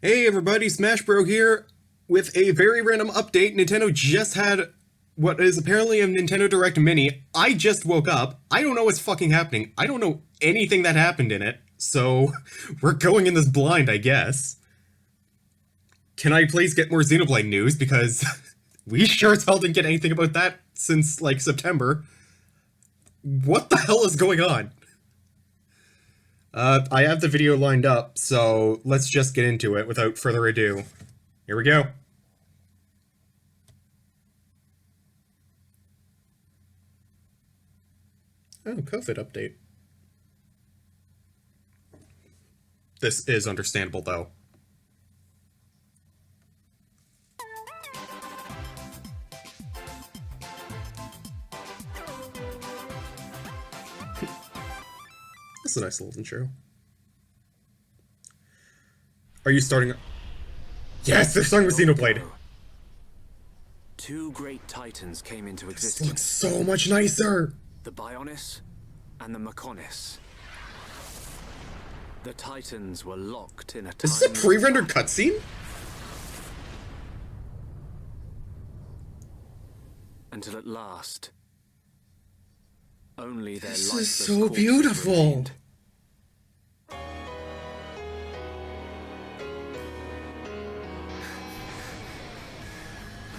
Hey everybody, Smash Bro here with a very random update. Nintendo just had what is apparently a Nintendo Direct Mini. I just woke up. I don't know what's fucking happening. I don't know anything that happened in it, so we're going in this blind, I guess. Can I please get more Xenoblade news? Because we sure as hell didn't get anything about that since, like, September. What the hell is going on? I have the video lined up, so let's just get into it without further ado. Here we go. Oh, COVID update. This is understandable, though. That's a nice little intro. Are you starting? Yes, they're starting with Xenoblade. Two great titans came into This existence. looks so much nicer. The Bionis and the Mechonis. The titans were locked in a Is this a pre-rendered cutscene? until at last only their This is lifeless so corpses beautiful. remained.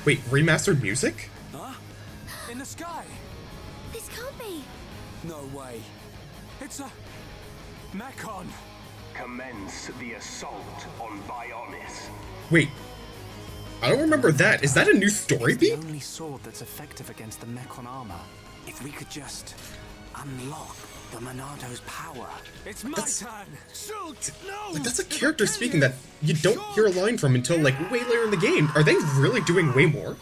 Wait, remastered music? Huh? In the sky? This can't be. No way. It's a Mechon. Commence the assault on Bionis. Wait, I don't remember that. Is that a new story The beat? only sword that's effective against the Mechon armor. If we could just unlock the Monado's power. It's my That's- turn. Shoot! No! Like, that's a character speaking that you don't hear a line from until, like, way later in the game. Are they really doing way more?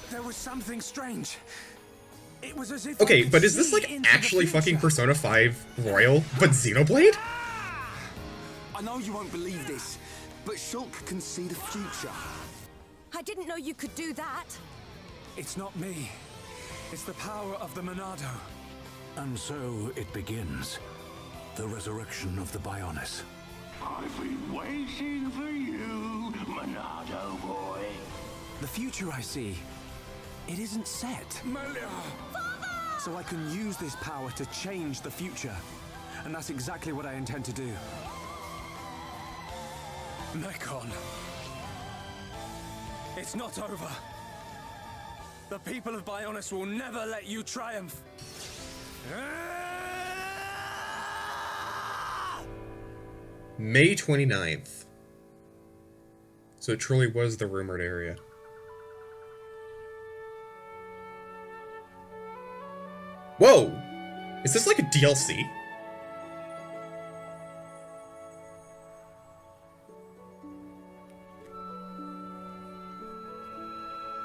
There was something strange. It was as if Okay, I could but is this, see like, into the actually fucking future. Persona 5 Royal, but Xenoblade? I know you won't believe this, but Shulk can see the future. I didn't know you could do that. It's not me. It's the power of the Monado. And so it begins. The resurrection of the Bionis. I've been waiting for you, Monado boy. The future I see, it isn't set. So I can use this power to change the future. And that's exactly what I intend to do. Mechon. It's not over. The people of Bionis will never let you triumph. May 29th. So it truly was the rumored area. Whoa! Is this like a DLC?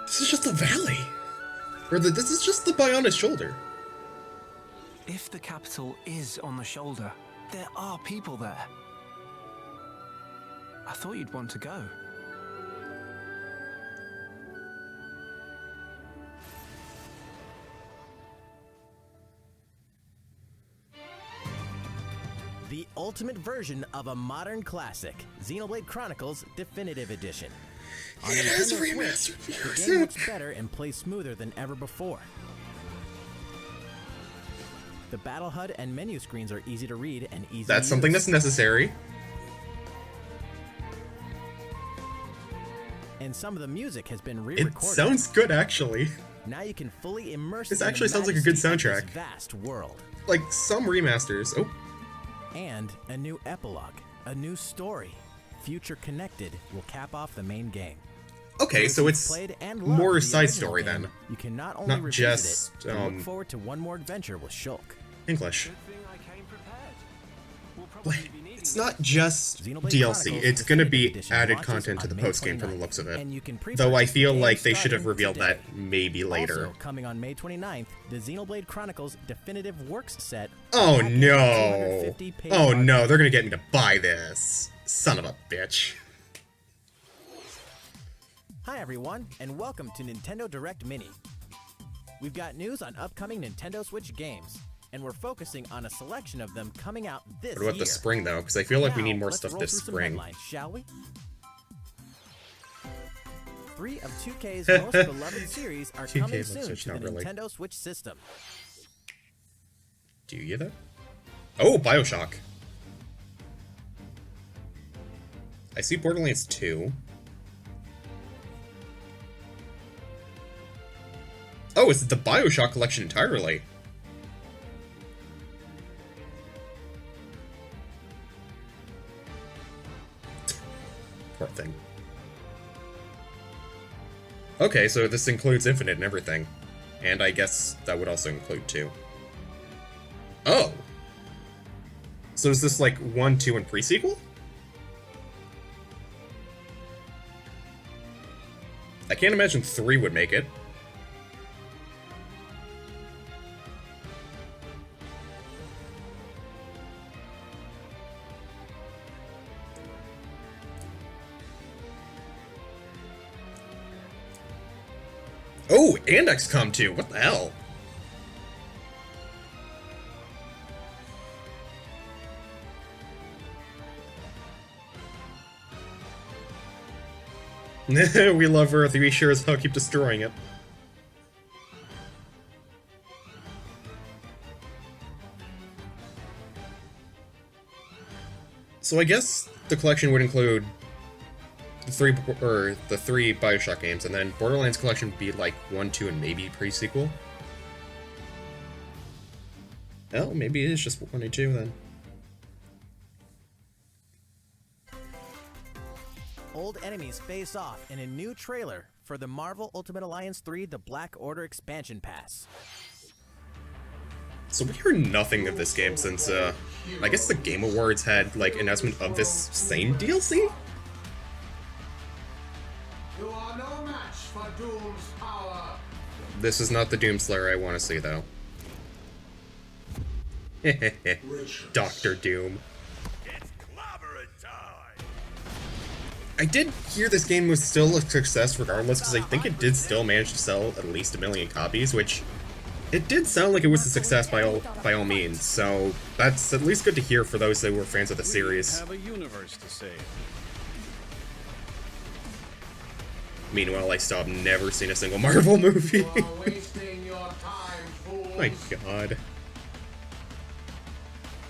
This is just a valley. Or this is just the Bionis shoulder. If the capital is on the shoulder, there are people there. I thought you'd want to go. The ultimate version of a modern classic, Xenoblade Chronicles Definitive Edition. On It has Nintendo remastered Switch, the music. game looks better and plays smoother than ever before. The battle HUD and menu screens are easy to read and easy That's to something use. that's necessary. And some of the music has been It re-recorded. sounds good, actually. Now you can fully immerse This in the actually sounds like a good majesty of soundtrack. this vast world. Like, some remasters. Oh, And a new epilogue, a new story, Future Connected, will cap off the main game. okay, so If you've it's played and loved more the side original story game, then. You can not only Not revisit just, it, but look forward to one more adventure with Shulk. English. Good thing I came prepared. We'll Like, probably be needing it's not just Xenoblade DLC, Chronicles it's gonna be Definitive Edition added launches content to on the May post-game from the 29th, looks of it. and you can Though I pre-purchase feel the like game they should have starting revealed today. that maybe later. Also, coming on May 29th, the Xenoblade Chronicles Definitive Works set. Oh packed with no! 250 paid Oh art no, they're gonna get me to buy this. Son of a bitch. Hi everyone, and welcome to Nintendo Direct Mini. We've got news on upcoming Nintendo Switch games, and we're focusing on a selection of them coming out this What about year. the spring though? Because I feel like we Now, need more let's stuff roll this through some spring. headlines, shall we? 3 of 2K's most beloved series are 2K coming most soon Switch, to the not really. Nintendo Switch system. Do you get that? Oh, Bioshock. I see Borderlands 2. Oh, it's the Bioshock collection entirely. Poor thing. Okay, so this includes Infinite and everything. And I guess that would also include 2. Oh! So is this like 1, 2, and pre-sequel? I can't imagine 3 would make it. Oh, and XCOM 2. What the hell? We love Earth. We sure as hell keep destroying it. So I guess the collection would include the three Bioshock games, and then Borderlands collection would be like 1, 2, and maybe pre-sequel. Oh, maybe it is just 1 and 2 then. Old enemies face off in a new trailer for the Marvel Ultimate Alliance 3 The Black Order Expansion Pass. So we heard nothing of this game since, I guess the Game Awards had, like, announcement of this same DLC? You are no match for Doom's power. This is not the Doomslayer I want to see, though. Dr. Doom. It's clobbering time. I did hear this game was still a success regardless, because I think it did still manage to sell at least 1 million copies, which it did sound like it was a success by all means. So that's at least good to hear for those that were fans of the series. Have a universe to save. Meanwhile, I still have never seen a single Marvel movie. You are wasting your time, fool. My God.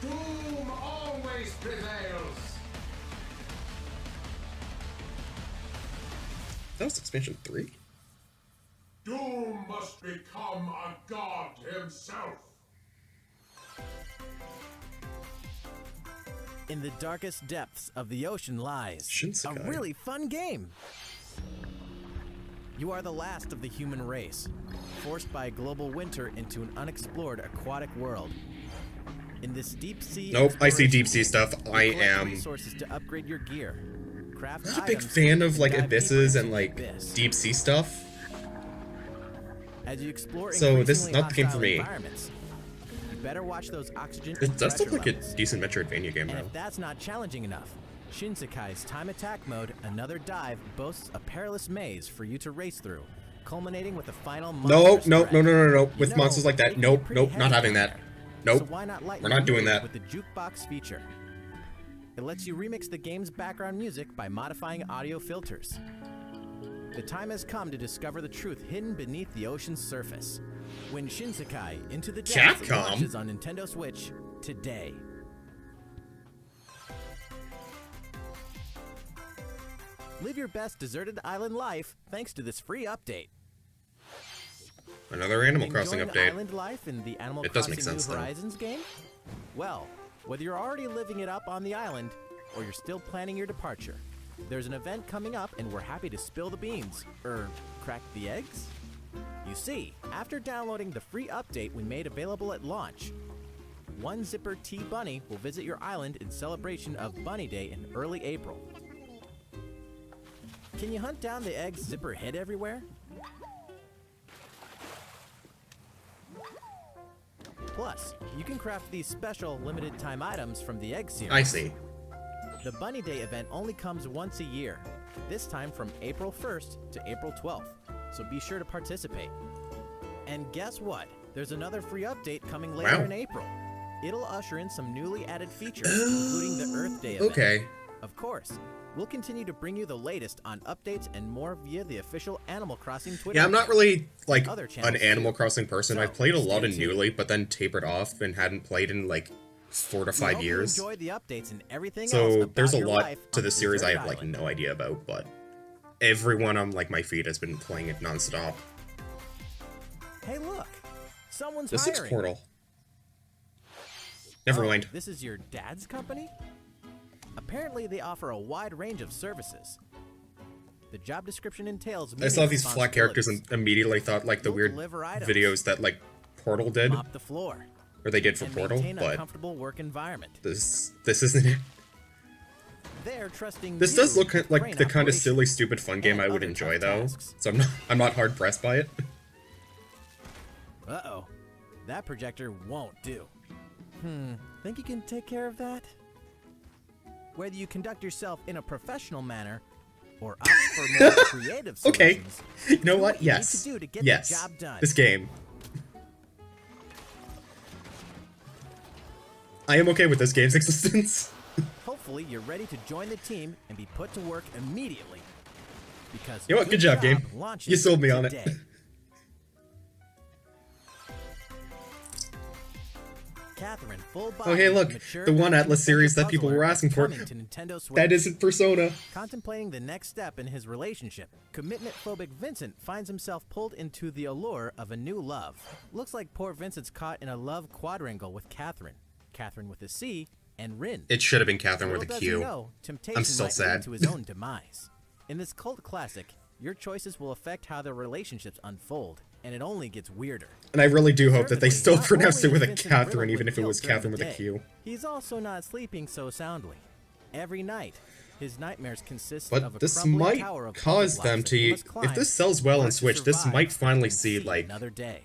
Doom always prevails. That was expansion 3? Doom must become a god himself. In the darkest depths of the ocean lies Shinsekai. a really fun game. You are the last of the human race, forced by global winter into an unexplored aquatic world. In this deep sea Nope, I see exploration, deep sea stuff. you I collect am resources to upgrade your gear. Craft not a big items, fan of like dive abysses deeper and into like the abyss. deep sea stuff. As you explore So this is increasingly not the game for hostile me. environments, you better watch those oxygen It and does look pressure like a levels. decent Metroidvania game And though. if that's not challenging enough, Shinsekai's Time Attack Mode, Another Dive, boasts a perilous maze for you to race through, culminating with the final No, monster no, spread. no, no, no, no. You With know, monsters like it that, can nope, get pretty nope, not heavy having down that. there. Nope, So why not lighten we're the not doing mood that. with the jukebox feature? It lets you remix the game's background music by modifying audio filters. The time has come to discover the truth hidden beneath the ocean's surface. When Shinsekai Into the Depths Capcom? launches on Nintendo Switch today. Live your best deserted island life thanks to this free update. Another Animal Crossing Enjoying the update. island life in the Animal It does Crossing make sense, New though. Horizons game? Well, whether you're already living it up on the island or you're still planning your departure, there's an event coming up and we're happy to spill the beans. Crack the eggs? You see, after downloading the free update we made available at launch, one Zipper T Bunny will visit your island in celebration of Bunny Day in early April. Can you hunt down the eggs Zipper hid everywhere? Plus, you can craft these special limited time items from the egg series. I see. The Bunny Day event only comes once a year, this time from April 1st to April 12th, so be sure to participate. And guess what? There's another free update coming later Wow. in April. It'll usher in some newly added features, including the Earth Day event. Okay. Of course, We'll continue to bring you the latest on updates and more via the official Animal Crossing Twitter. Yeah, I'm not really, like, Other an channels Animal too. Crossing person. So, I've played a lot stay in tuned. Newly, but then tapered off and hadn't played in, like, 4 to We 5 hope you years. enjoyed the updates and everything else So about there's a your lot life to on the series I deserted have, like, island. no idea about, but everyone on, like, my feed has been playing it nonstop. Hey, look! Someone's This is hiring. Portal. Never Oh, mind. This is your dad's company? Apparently, they offer a wide range of services. The job description entails I many saw these flat characters and responsibilities. immediately thought, like, the You'll weird deliver items. videos that, like, Portal did, Mop the floor, or they did for and Portal, maintain a but comfortable work environment. this isn't it. They're trusting This you does look to like train the kind of operations. silly, stupid fun game and I would other enjoy, tough though. tasks. So I'm not hard pressed by it. Uh-oh. That projector won't do. Think you can take care of that? Whether you conduct yourself in a professional manner or opt for more creative Okay. solutions, You know do what? you need Yes. to do to get Yes. the job done. This game. I am okay with this game's existence. Hopefully, you're ready to join the team and be put to work immediately. Because You know what? Good job, game. launches You sold me on it. today. Catherine, full Oh, hey, look, mature, the one Atlas series that puzzler people were asking for. coming to Nintendo Switch. That isn't Persona. Contemplating the next step in his relationship, commitment-phobic Vincent finds himself pulled into the allure of a new love. Looks like poor Vincent's caught in a love quadrangle with Catherine with a C, and Rin. It should have been Catherine with Little a does he Q. know, temptation I'm still might sad. lead to his own demise. In this cult classic, your choices will affect how their relationships unfold, and it only gets weirder. And I really do hope that they still Not pronounced it only with is a Vincent Catherine, riddled even with if it was guilt during Catherine with the a day, Q. He's also not sleeping so soundly. Every night, his nightmares consist of a But this crumbling might tower of cause puzzle them blocks that he to... must If climb this sells well in on order to Switch, this survive might finally and see, like, another day.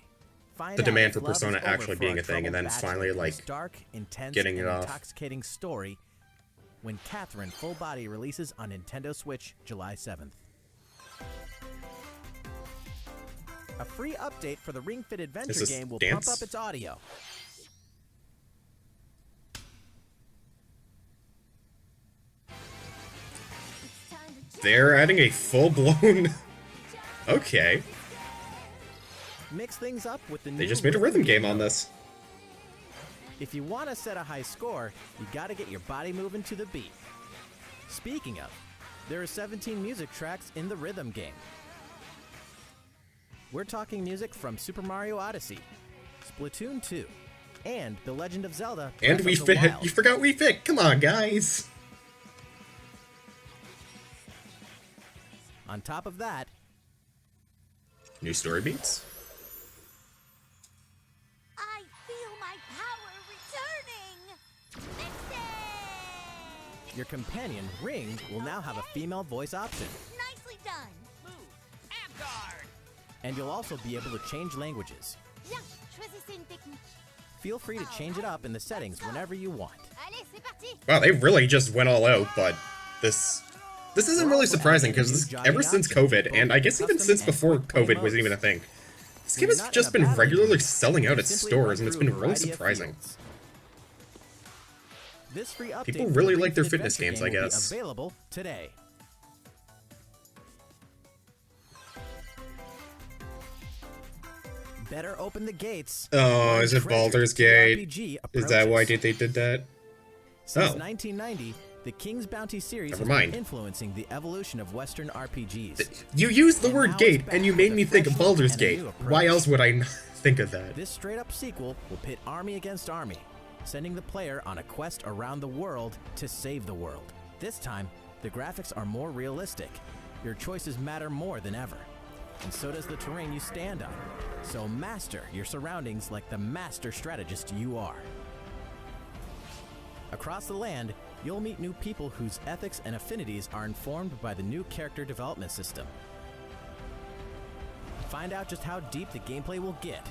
Find the out demand if for love is Persona over actually for being a a thing, and then troubled finally, bachelor in like, this dark, intense, getting it and off. intoxicating story when Catherine Full Body releases on Nintendo Switch July 7th. A free update for the Ring Fit Adventure this game will dance? pump up its audio. They're adding a full-blown... Okay. Mix things up with the new They just made a rhythm game on this. If you want to set a high score, you gotta get your body moving to the beat. Speaking of, there are 17 music tracks in the rhythm game. We're talking music from Super Mario Odyssey, Splatoon 2, and The Legend of Zelda And Breath Wii of the Fit. Wild. You forgot Wii Fit. Come on, guys. On top of that, New story beats? I feel my power returning! Fix it! your companion, Ring, will now have a female voice option. Nicely done! And you'll also be able to change languages. Bien, choisissez une technique. Feel free to change it up in the settings whenever you want. Allez, c'est parti! Wow, they really just went all out, but this isn't really surprising, because ever since COVID, and I guess even since before COVID wasn't even a thing, this game has just been regularly selling out at stores, and it's been really surprising. This free update People for really the like their Ring Fit fitness Adventure games, I game will be guess. Available today. Better open the gates. Oh, is it Treasure Baldur's TRPG Gate? Is that why approaches. they did that? Since Oh. 1990, the King's Bounty series Never has mind. been influencing the evolution of Western RPGs. You used the And word now gate, it's back and you with made a me think of fresh look Baldur's and a Gate. new Why approach. else would I not think of that? This straight-up sequel will pit army against army, sending the player on a quest around the world to save the world. This time, the graphics are more realistic. Your choices matter more than ever. And so does the terrain you stand on. So master your surroundings like the master strategist you are. Across the land, you'll meet new people whose ethics and affinities are informed by the new character development system. Find out just how deep the gameplay will get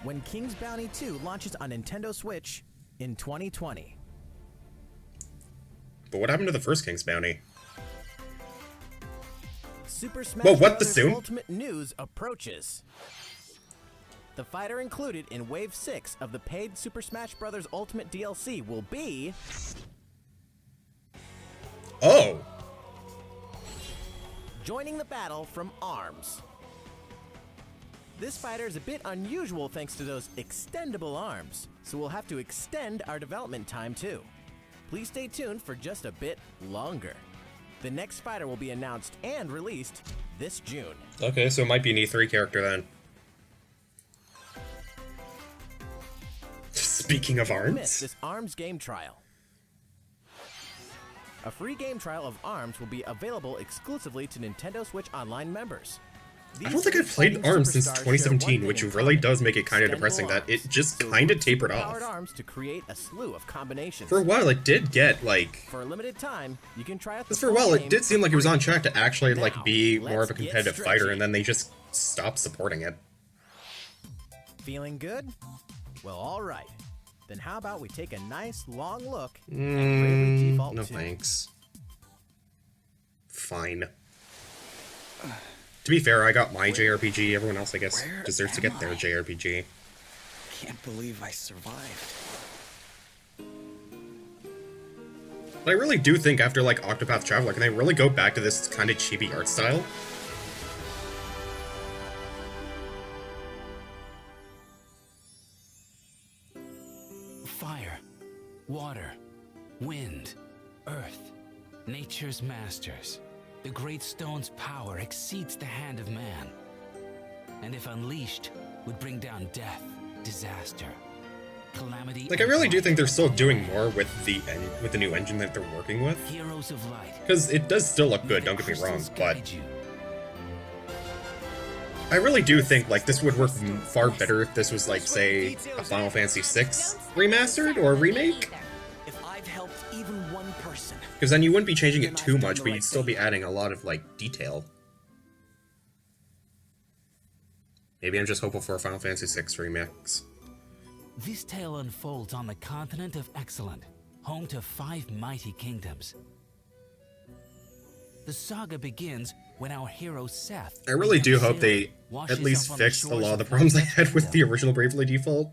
when King's Bounty 2 launches on Nintendo Switch in 2020. But what happened to the first King's Bounty? Super Smash Whoa, what, the Bros. soon? Ultimate news approaches. The fighter included in Wave 6 of the paid Super Smash Bros. Ultimate DLC will be... Oh! joining the battle from ARMS. This fighter is a bit unusual thanks to those extendable arms, so we'll have to extend our development time too. Please stay tuned for just a bit longer. The next fighter will be announced and released this June. Okay, so it might be an E3 character then. Speaking of Don't miss ARMS. this ARMS game trial. A free game trial of ARMS will be available exclusively to Nintendo Switch Online members. I don't think I've played ARMS since 2017, which really does make it kind of depressing that it just kind of tapered off. Arms to create a slew of combinations. For a while, it did get, like... For a limited time, you can try out the Because for a while, it did seem like it was on track to actually, like, be more of a competitive fighter, and then they just stopped supporting it. Feeling good? Well, alright. Then how about we take a nice long look at Bravely Default No 2. thanks. Fine. To be fair, I got my JRPG. Everyone else, I guess, deserves to get their JRPG. Can't believe I survived. But I really do think after, like, Octopath Traveler, can they really go back to this kind of chibi art style? Fire, water, wind, earth, nature's masters. The great stone's power exceeds the hand of man, and if unleashed, would bring down death, disaster, calamity. Like, I really do think they're still doing more with the new engine that they're working with. Heroes of light. Because it does still look good, don't get me wrong, but I really do think, like, this would work far better if this was, like, say, a Final Fantasy VI remastered or remake. If I've helped even one person. Because then you wouldn't be changing it too much, but you'd still be adding a lot of, like, detail. Maybe I'm just hopeful for a Final Fantasy VI remix. This tale unfolds on the continent of Excellent, home to 5 mighty kingdoms. The saga begins when our hero Seth... I really do hope they at least fix a lot of the problems I had with the original Bravely Default.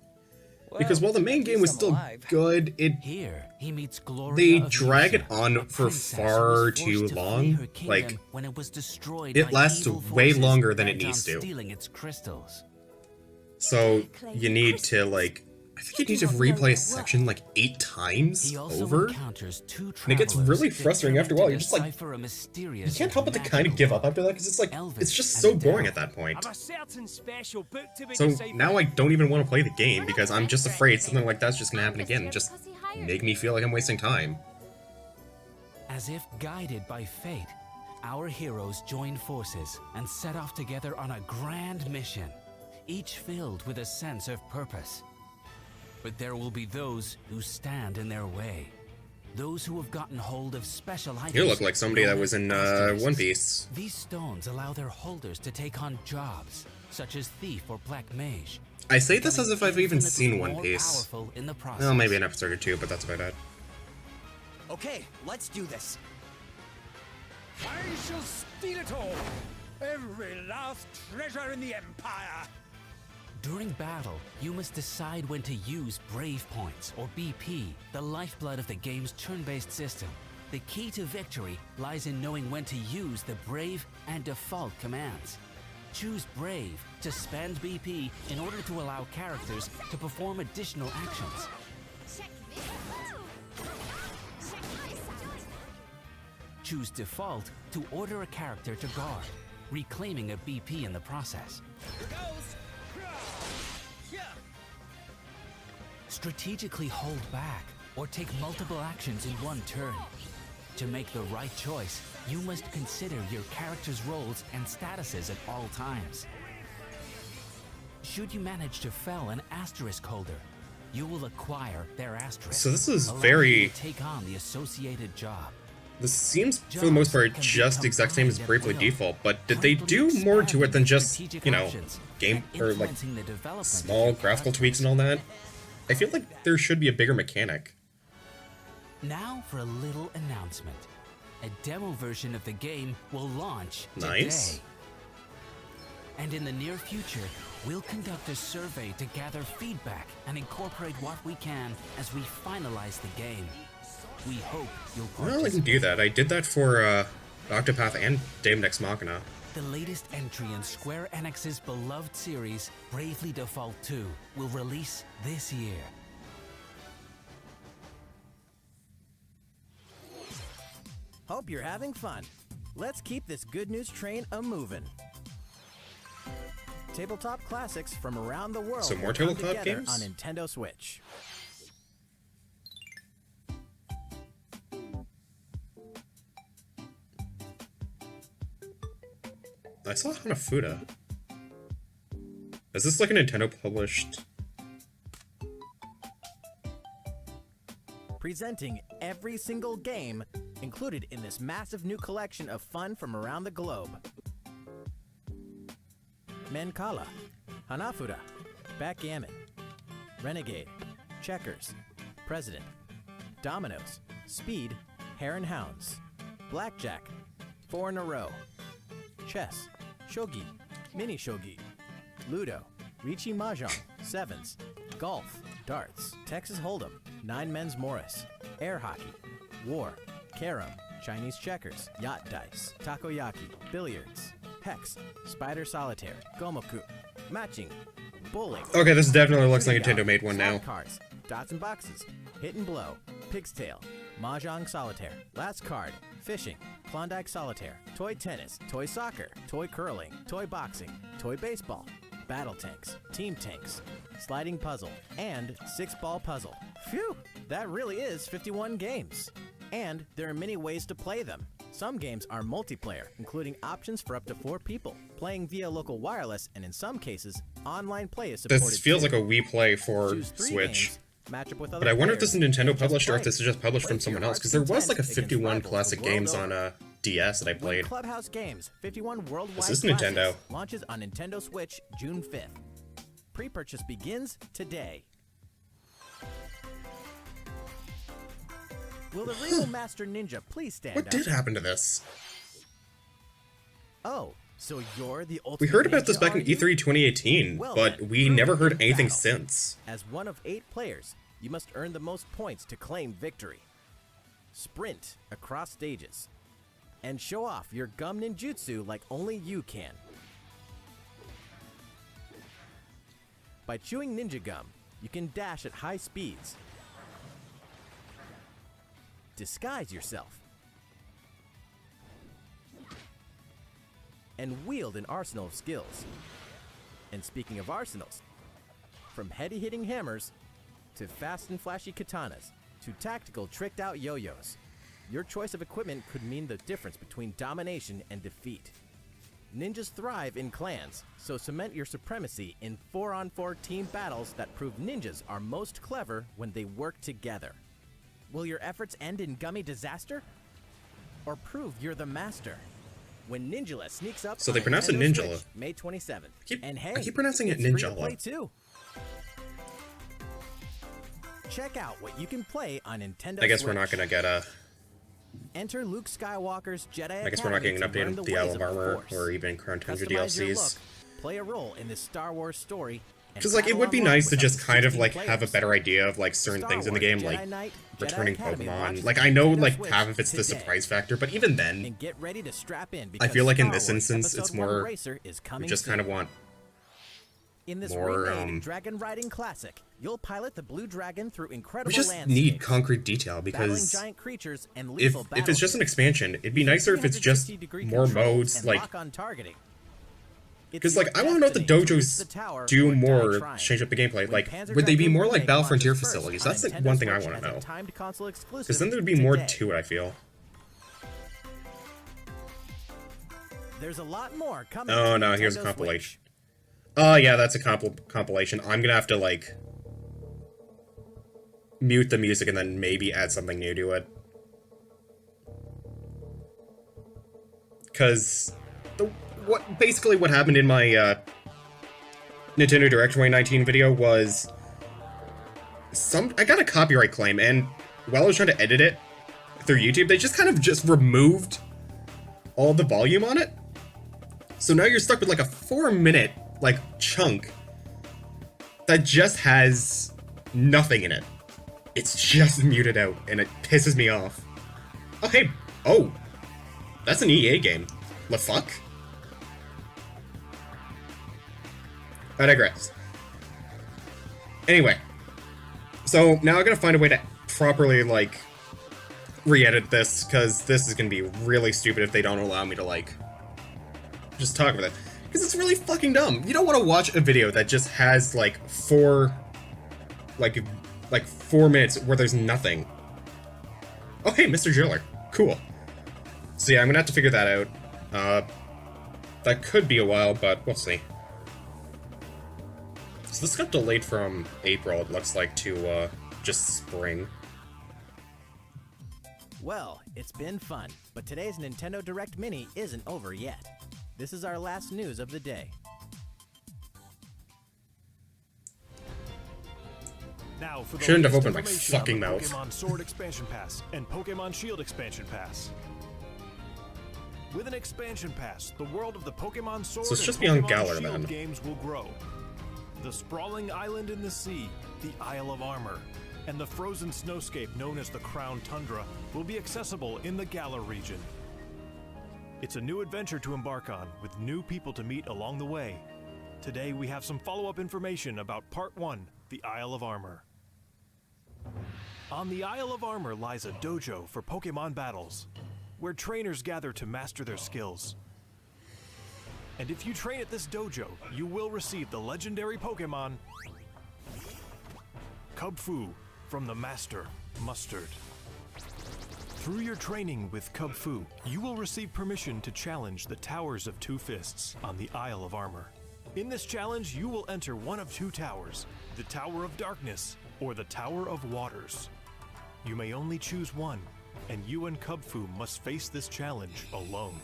Because while the main game was still good, Here, he meets Gloria they of drag it Lucia, on a for princess who far was forced too to flee long. her kingdom Like, when it was destroyed it by lasts evil way forces longer than it bent on needs to. stealing its crystals. So you need to, like, I think you need to replay a section like 8 times He also over. encounters 2 And it gets really frustrating after a while. You're just like, decipher a mysterious you can't help but to and kind of magical give up after that because it's like, it's just so boring at that point. So now I don't even want to play the game because I'm just afraid something like that's just gonna happen again and just make me feel like I'm wasting time. As if guided by fate, our heroes join forces and set off together on a grand mission, each filled with a sense of purpose. But there will be those who stand in their way. Those who have gotten hold of special items. You look like somebody that was in One Piece. These stones allow their holders to take on jobs, such as thief or black mage. I say this as if I've even seen One More Piece. powerful in the process. Well, maybe an episode or 2, but that's about it. Okay, let's do this. I shall steal it all! Every last treasure in the Empire! During battle, you must decide when to use Brave Points, or BP, the lifeblood of the game's turn-based system. The key to victory lies in knowing when to use the Brave and Default commands. Choose Brave to spend BP in order to allow characters to perform additional actions. Check this out. Check this out. Choose Default to order a character to guard, reclaiming a BP in the process. Strategically hold back, or take multiple actions in one turn. To make the right choice, you must consider your character's roles and statuses at all times. Should you manage to fell an asterisk holder, you will acquire their asterisk. So this is allowing very... you to take on the associated job. This seems, for the most part, just the exact same as Bravely Default, but did they do more to it than just, you know, game, or like, small graphical tweaks and all that? I feel like there should be a bigger mechanic. Now for a little announcement. A demo version of the game will launch today. Nice. And in the near future, we'll conduct a survey to gather feedback and incorporate what we can as we finalize the game. We hope you'll Well, I can participate. do that. I did that for Octopath and Daemon Ex Machina. The latest entry in Square Enix's beloved series, Bravely Default 2, will release this year. Hope you're having fun. Let's keep this good news train a-movin'. Tabletop classics from around the world So more will come tabletop together games? on Nintendo Switch. I saw Hanafuda. Is this like a Nintendo published? Presenting every single game included in this massive new collection of fun from around the globe. Mancala, Hanafuda, Backgammon, Renegade, Checkers, President, Dominoes, Speed, Hare and Hounds, Blackjack, 4 in a row, Chess, Shogi, Mini Shogi, Ludo, Ricci Mahjong, Sevens, Golf, Darts, Texas Hold'em, 9 Men's Morris, Air Hockey, War, Carom, Chinese Checkers, Yacht Dice, Takoyaki, Billiards, Hex, Spider Solitaire, Gomoku, Matching, Bowling. Okay, this definitely looks like Trivia Nintendo made one now. Slot Cars, Dots and Boxes, Hit and Blow, Pig's Tail, Mahjong Solitaire, Last Card, Fishing, Klondike Solitaire, Toy Tennis, Toy Soccer, Toy Curling, Toy Boxing, Toy Baseball, Battle Tanks, Team Tanks, Sliding Puzzle, and 6-Ball Puzzle. Phew, that really is 51 games. And there are many ways to play them. Some games are multiplayer, including options for up to 4 people, playing via local wireless, and in some cases, online play is supported. This feels too. like a Wii Play for Choose 3 Switch. games, match up with But other I wonder if players, this is Nintendo and just published or if play. this is just published from Play to someone your else. Because heart's there was like a content against 51 rivals classic the world games on over. DS that I Win played. Clubhouse Games 51 Worldwide This is Classics Nintendo. launches on Nintendo Switch June 5th. Pre-purchase begins today. Will the real Master Ninja please stand What up? did happen to this? Oh, so you're the ultimate We heard about ninja, this back are in you? E3 2018, Well but then, we prove never it heard in anything battle. since. As one of 8 players, you must earn the most points to claim victory. Sprint across stages. And show off your gum ninjutsu like only you can. By chewing ninja gum, you can dash at high speeds. Disguise yourself. And wield an arsenal of skills. And speaking of arsenals, from heady-hitting hammers to fast and flashy katanas to tactical tricked-out yo-yos, your choice of equipment could mean the difference between domination and defeat. Ninjas thrive in clans, so cement your supremacy in 4-on-4 team battles that prove ninjas are most clever when they work together. Will your efforts end in gummy disaster? Or prove you're the master? When Ninjala sneaks up So on they pronounce it Nintendo Ninjala. Switch, May 27th. And hey, I keep pronouncing it it's free to Ninjala. play too. Check out what you can play on Nintendo I guess we're Switch. not gonna get a. Enter Luke Skywalker's Jedi I guess we're not getting an Academy update to on learn the ways Isle of Armor Force. or even Crown Tundra Customize your DLCs. look, play a role in this Star Wars story. and Because like it battle would be online nice to with up just to kind of 16 like have a players. better idea of like certain Star things in the Wars game, Jedi like Knight, Jedi returning Academy Pokemon. launches Like on I know Nintendo like Switch half of it's the today. surprise factor, but even then, And get ready to strap in I because feel like in Star this Wars instance it's Episode 1 more. Racer is We coming just kind of soon. want In this more, remade dragon riding classic, you'll pilot the Blue Dragon through incredible we just landscapes, need concrete detail battling because giant creatures and if lethal if it's just an battles. expansion, it'd be nicer if it's just 360-degree more controls modes and like. lock-on targeting. It's Because your like I want to know if the destiny to reach dojos the tower do or die more, trying. change up the gameplay. When Like Panzer would they be Dragoon more like Remake Battle launches Frontier first facilities? on That's the Nintendo one thing I Switch want as to a know. timed console exclusive Because then there'd be more today. to it. I feel. There's a lot more coming. Oh to no, here's a Nintendo compilation. Switch. Oh yeah, that's a compilation. I'm gonna have to like mute the music and then maybe add something new to it. Cause basically what happened in my Nintendo Direct 2019 video was I got a copyright claim, and while I was trying to edit it through YouTube, they just kind of just removed all the volume on it. So now you're stuck with like a 4-minute like chunk that just has nothing in it. It's just muted out, and it pisses me off. Oh hey, oh, That's an EA game. The fuck? I digress. Anyway. So, now I gotta find a way to properly, like, re-edit this, because this is gonna be really stupid if they don't allow me to, like, just talk about it. Because it's really fucking dumb. You don't want to watch a video that just has, like, 4 minutes where there's nothing. Oh, hey, Mr. Jiller. Cool. So yeah, I'm gonna have to figure that out. That could be a while, but we'll see. So this got delayed from April, it looks like, to, just spring. Well, it's been fun, but today's Nintendo Direct Mini isn't over yet. This is our last news of the day. Now for the Shouldn't have latest opened my information on fucking the mouth. Pokemon Sword Expansion Pass and Pokemon Shield Expansion Pass. With an expansion pass, the world of the Pokemon Sword So it's and just beyond Pokemon Galar, Shield then. games will grow. The sprawling island in the sea, the Isle of Armor, and the frozen snowscape known as the Crown Tundra will be accessible in the Galar region. It's a new adventure to embark on, with new people to meet along the way. Today we have some follow-up information about Part 1, the Isle of Armor. On the Isle of Armor lies a dojo for Pokemon battles, where trainers gather to master their skills. And if you train at this dojo, you will receive the legendary Pokemon Kubfu from the Master, Mustard. Through your training with Kubfu, you will receive permission to challenge the Towers of Two Fists on the Isle of Armor. In this challenge, you will enter one of two towers, the Tower of Darkness or the Tower of Waters. You may only choose one, and you and Kubfu must face this challenge alone.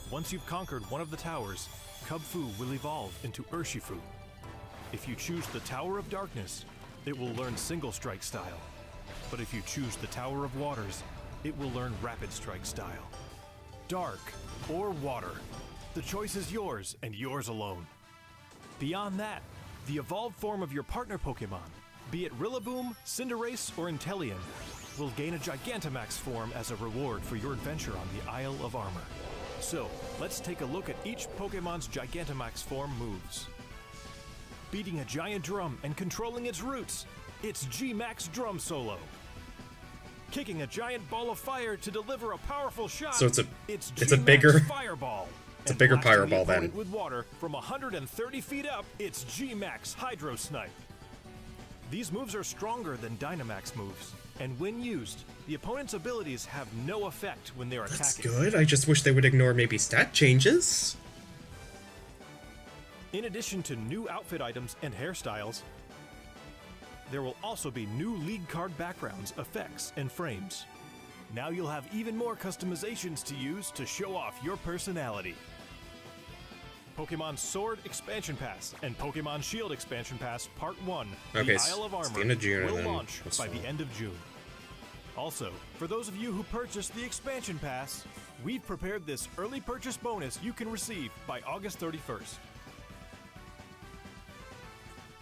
Once you've conquered one of the towers, Kubfu will evolve into Urshifu. If you choose the Tower of Darkness, it will learn Single Strike style. But if you choose the Tower of Waters, it will learn Rapid Strike style. Dark or Water, the choice is yours and yours alone. Beyond that, the evolved form of your partner Pokemon, be it Rillaboom, Cinderace, or Inteleon, will gain a Gigantamax form as a reward for your adventure on the Isle of Armor. So, let's take a look at each Pokemon's Gigantamax form moves. Beating a giant drum and controlling its roots, it's G-Max Drum Solo. Kicking a giant ball of fire to deliver a powerful shot, So it's a G-Max bigger Fireball. It's a bigger And blasting the fireball then. opponent with water from 130 feet up, it's G-Max Hydro Snipe. These moves are stronger than Dynamax moves, and when used, the opponent's abilities have no effect when they're That's attacking. good. I just wish they would ignore maybe stat changes. In addition to new outfit items and hairstyles, there will also be new league card backgrounds, effects, and frames. Now you'll have even more customizations to use to show off your personality. Pokemon Sword Expansion Pass and Pokemon Shield Expansion Pass Part 1, Okay, the Isle of it's Armor, the end of June, will and then launch that's by fine. the end of June. Also, for those of you who purchased the Expansion Pass, we've prepared this early purchase bonus you can receive by August 31st.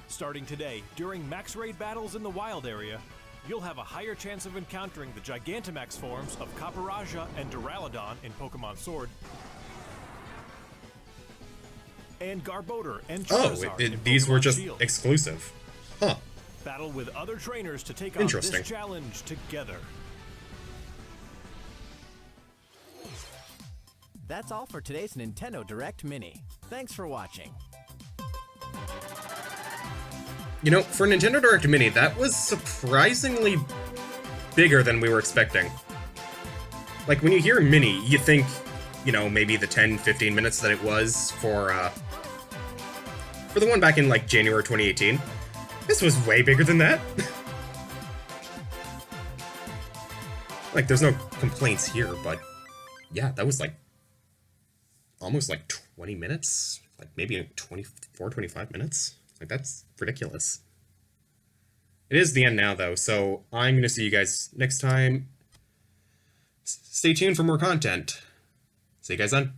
Starting today, during Max Raid battles in the Wild area, you'll have a higher chance of encountering the Gigantamax forms of Caparaja and Duraludon in Pokemon Sword, and Garbodor and Oh, Charizard in these were Pokemon just Shield. exclusive. Huh. Battle with other trainers to take on Interesting. this challenge together. That's all for today's Nintendo Direct Mini. Thanks for watching. You know, for Nintendo Direct Mini, that was surprisingly bigger than we were expecting. Like, when you hear Mini, you think, you know, maybe the 10-15 minutes that it was for the one back in, like, January 2018. This was way bigger than that. Like, there's no complaints here, but yeah, that was, like, almost, like, 20 minutes? Like, maybe 24, 25 minutes? Like, that's ridiculous. It is the end now, though, so I'm going to see you guys next time. Stay tuned for more content. See you guys then.